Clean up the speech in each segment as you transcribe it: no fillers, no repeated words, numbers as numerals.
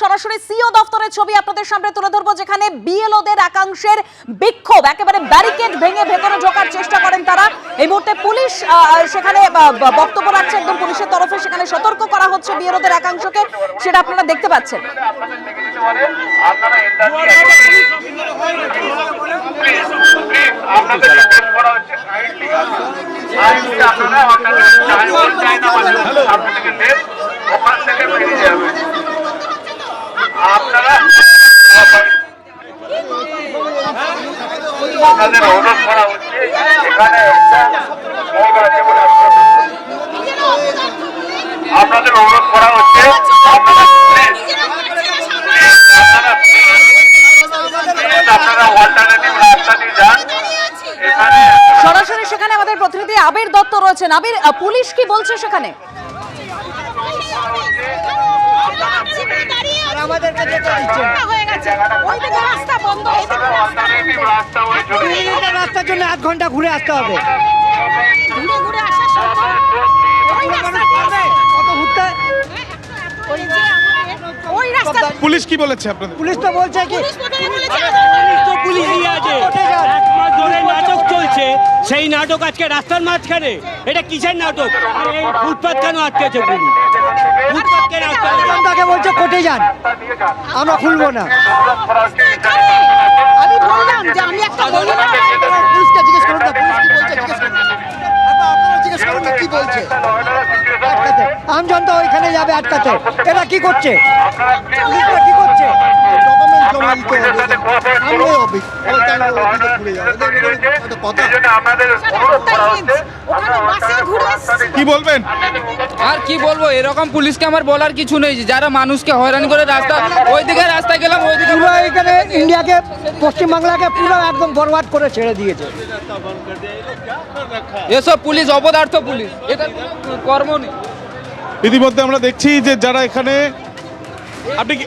সরাসরি সিও দফতরের ছবি আপনাদের সামনে তুলে ধরবো, যেখানে বিএলওদের একাংশের বিক্ষোভ, একেবারে ব্যারিকেড ভেঙে ভেতরে ঢোকার চেষ্টা করেন তারা। এই মুহূর্তে পুলিশ সেখানে বক্তব্য রাখছে, একদম পুলিশের তরফে সেখানে সতর্ক করা হচ্ছে বিএলওদের একাংশকে, সেটা আপনারা দেখতে পাচ্ছেন। আপনাদের অনুরোধ করা হচ্ছে এখানে আপনাদের অনুরোধ করা হচ্ছে আপনারা অল্টারনেটিভ রাস্তা দিয়ে যান। সরাসরি সেখানে আমাদের প্রতিনিধি আবির দত্ত রয়েছেন। আবির, পুলিশ কি বলছে সেখানে? আমাদেরকে যেতে দিচ্ছে রাস্তার জন্য 1 ঘন্টা ঘুরে আসতে হবে। পুলিশ কি বলেছে আপনাদের? পুলিশ তো বলছে কি পুলিশই আছে, এক মাস ধরে নাটক চলছে। সেই নাটক আজকে রাস্তার মাঝখানে, এটা কিসের নাটক? আর এই ফুটপাত কেন আটকেছে পুলিশ? ফুটপাত কেন আটকেছে? তাকে বলছে কোর্টে যান, আমরা খুলবো না। আমি বললাম যে আমি একটা বলি না, পুলিশকে জিজ্ঞেস করুন না, পুলিশ কি বলছে জিজ্ঞেস করুন। আপনারা জিজ্ঞেস করুন না কি বলছে। আমজনতা ওইখানে যাবে আটকাতে, এরা কি করছে? পুলিশরা কি করছে? কি বলবেন? আর কি বলবো, এরকম পুলিশকে আমার বলার কিছু নেই। যারা মানুষকে হয়রানি করে রাস্তা ওইদিকে রাস্তায় গেলাম, ওইদিকে পুরো এখানে ইন্ডিয়াকে, পশ্চিমবাংলাকে পুরো একদম বরবাদ করে ছেড়ে দিয়েছে। এসব পুলিশ অপদার্থ পুলিশ, এটা কর্ম নেই। ইতিমধ্যে আমরা দেখছি যে যারা এখানে, আপনি কি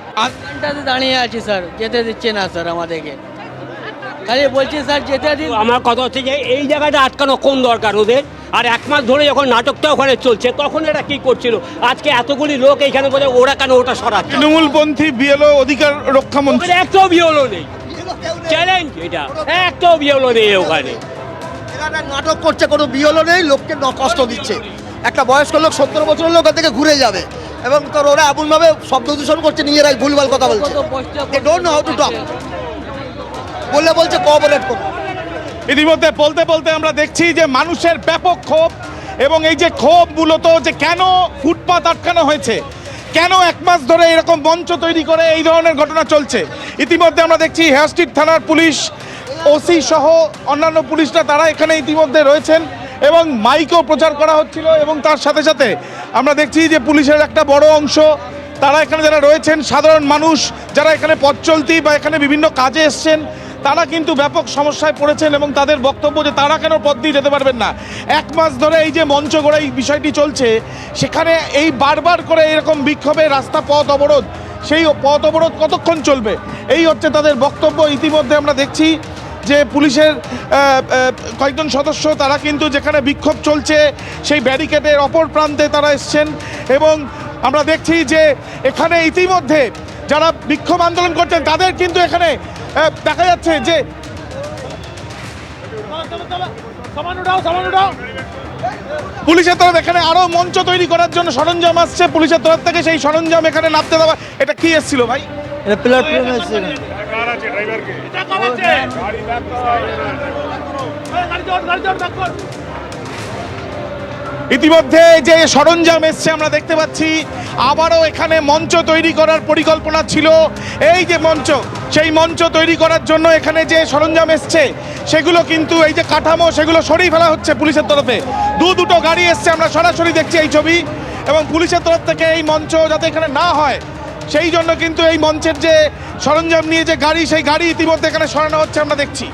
দাঁড়িয়ে আছি স্যার, যেতে দিচ্ছে না স্যার আমাদেরকে, খালি বলছে স্যার যেতে দিন। আমার কথা হচ্ছে যে এই জায়গাটা আটকানো কোন দরকার ওদের? আর 1 মাস ধরে যখন নাটকটা ওখানে চলছে তখন এরা কি করছিল? আজকে এতগুলি লোক এইখানে বলে ওরা কেন ওটা সরাচ্ছে? তৃণমূলপন্থী বিএলও অধিকার রক্ষা মন্ত্রী ওখানে একটাও বিয়েলো নেই, চ্যালেঞ্জ এটা, একটাও বিয়েলো নেই ওখানে। এরা নাটক করছে, কোনো বিয়েলো নেই, লোককে কষ্ট দিচ্ছে। একটা বয়স্ক লোক 70 বছরের লোক থেকে ঘুরে যাবে, এবং তোর ওরা এমনভাবে শব্দ দূষণ করছে, নিজেরাই ভুলভাল কথা বলছে। They don't know how to talk. বলছে কোঅপারেট করুন। ইতিমধ্যে বলতে বলতে আমরা দেখছি যে মানুষের ব্যাপক ক্ষোভ, এবং এই যে ক্ষোভ মূলত যে কেন ফুটপাত আটকানো হয়েছে, কেন 1 মাস ধরে এরকম মঞ্চ তৈরি করে এই ধরনের ঘটনা চলছে। ইতিমধ্যে আমরা দেখছি হেয়ার স্ট্রিট থানার পুলিশ, ওসি সহ অন্যান্য পুলিশরা তারা এখানে ইতিমধ্যে রয়েছেন, এবং মাইকও প্রচার করা হচ্ছিল। এবং তার সাথে সাথে আমরা দেখছি যে পুলিশের একটা বড় অংশ তারা এখানে যারা রয়েছেন, সাধারণ মানুষ যারা এখানে পথ চলতি বা এখানে বিভিন্ন কাজে এসছেন, তারা কিন্তু ব্যাপক সমস্যায় পড়েছেন, এবং তাদের বক্তব্য যে তারা কেন পথ দিয়ে যেতে পারবেন না। 1 মাস ধরে এই যে মঞ্চ গড়া এই বিষয়টি চলছে, সেখানে এই বারবার করে এরকম বিক্ষোভে রাস্তা পথ অবরোধ, সেই পথ অবরোধ কতক্ষণ চলবে, এই হচ্ছে তাদের বক্তব্য। ইতিমধ্যে আমরা দেখছি যে পুলিশের কয়েকজন সদস্য তারা কিন্তু যেখানে বিক্ষোভ চলছে সেই ব্যারিকেডের অপর প্রান্তে তারা এসছেন, এবং আমরা দেখছি যে এখানে ইতিমধ্যে যারা বিক্ষোভ আন্দোলন করছেন তাদের কিন্তু এখানে দেখা যাচ্ছে যে পুলিশের তরফ এখানে আরো মঞ্চ তৈরি করার জন্য সরঞ্জাম আসছে পুলিশের তরফ থেকে, সেই সরঞ্জাম এখানে নামতে দেওয়া। এটা কি এসেছিল ভাই? প্ল্যাটফর্ম এসেছিল। ইতিমধ্যে যে সরঞ্জাম এসছে আমরা দেখতে পাচ্ছি, আবারও এখানে মঞ্চ তৈরি করার পরিকল্পনা ছিল। এই যে মঞ্চ, সেই মঞ্চ তৈরি করার জন্য এখানে যে সরঞ্জাম এসছে সেগুলো কিন্তু, এই যে কাঠামো, সেগুলো সরিয়ে ফেলা হচ্ছে পুলিশের তরফে। দুটো গাড়ি এসছে, আমরা সরাসরি দেখছি এই ছবি, এবং পুলিশের তরফ থেকে এই মঞ্চ যাতে এখানে না হয় সেই জন্য কিন্তু এই মঞ্চের যে সরঞ্জাম নিয়ে যে গাড়ি, সেই গাড়ি ইতিমধ্যে এখানে সরানো হচ্ছে আমরা দেখছি।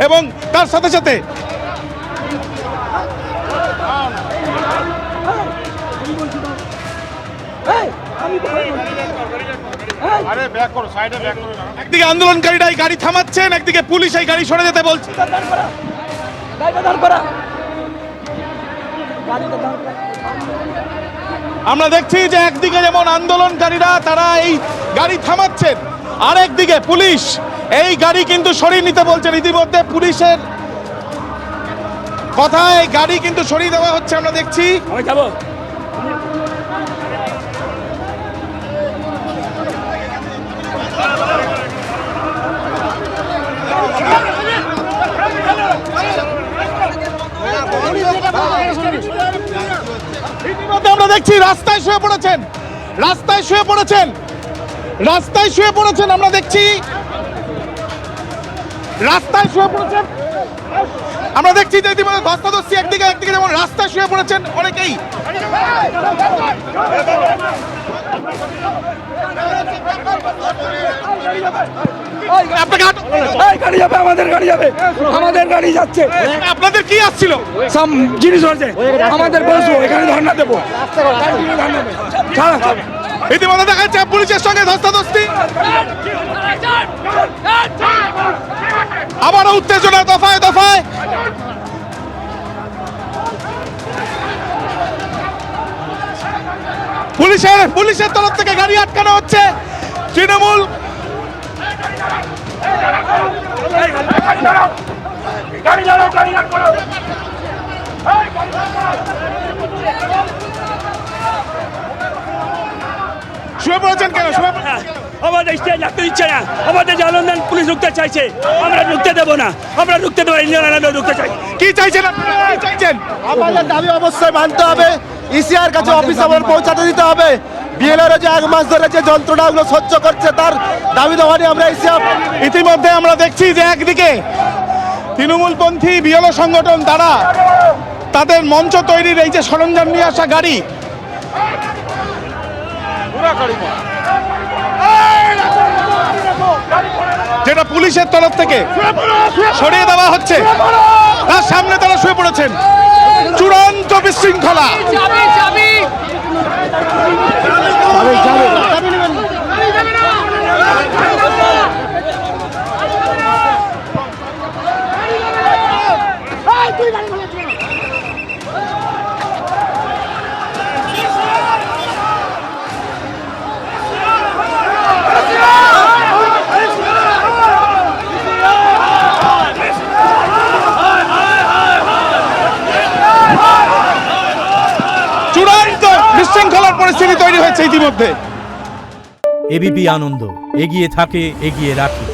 এবং তার সাথে সাথে একদিকে আন্দোলনকারীরা এই গাড়ি থামাচ্ছেন, একদিকে পুলিশ এই গাড়ি সরে যেতে বলছে। আমরা দেখছি যে একদিকে যেমন আন্দোলনকারীরা তারা এই গাড়ি থামাচ্ছেন, আরেকদিকে পুলিশ এই গাড়ি কিন্তু সরিয়ে নিতে বলছেন। ইতিমধ্যে পুলিশের কথায় গাড়ি কিন্তু সরিয়ে দেওয়া হচ্ছে, আমরা দেখছি। ইতিমধ্যে আমরা দেখছি রাস্তায় শুয়ে পড়েছেন, রাস্তায় শুয়ে পড়েছেন, রাস্তায় শুয়ে পড়েছেন, আমরা দেখছি রাস্তায় শুয়ে পড়েছেন। আমরা দেখছি যে ইতিমধ্যে ধস্তাধস্তি একদিকে একদিকে যেমন রাস্তায় শুয়ে পড়েছেন অনেকেই। গাড়ি যাবে, আমাদের গাড়ি যাবে, আমাদের গাড়ি যাচ্ছে। আপনাদের কি আসছিল? সব জিনিস হয়েছে, আমাদের বসবো এখানে ধর্ণা দেবো। ইতিমধ্যে দেখা যাচ্ছে পুলিশের সঙ্গে ধস্তাধস্তি, আবারও উত্তেজনা দফায় দফায়। পুলিশের তরফ থেকে গাড়ি আটকানো হচ্ছে। তৃণমূল শুয়ে পড়েছেন কেন? আমাদের স্টেজ রাখতে দিচ্ছে না, আমাদের জলন্দান পুলিশ ঢুকতে চাইছে, আমরা ঢুকতে দেবো না, আমরা ঢুকতে দেবো, ইন্ডিয়ান আর্মি ঢুকতে চাই। কি চাইছেন আপনারা? কি চাইছেন? আমাদের দাবি অবশ্যই মানতে হবে, ইসিআর কাছে অফিস আমাদের পৌঁছাতে দিতে হবে। বিএলআর যে 1 মাস ধরে যে যন্ত্রণাগুলো সহ্য করছে তার দাবি দেওয়া নিয়ে আমরা ইসিআর। ইতিমধ্যে আমরা দেখছি যে একদিকে তৃণমূলপন্থী বিএলও সংগঠন তারা তাদের মঞ্চ তৈরির এই যে সরঞ্জাম নিয়ে আসা গাড়ি, যেটা পুলিশের তরফ থেকে সরিয়ে দেওয়া হচ্ছে, তার সামনে তারা শুয়ে পড়েছেন। চূড়ান্ত বিশৃঙ্খলা। চূড়ান্ত বিশৃঙ্খলার পরিস্থিতি তৈরি হয়েছে ইতিমধ্যে। এবিপি আনন্দ এগিয়ে থাকে, এগিয়ে রাখে।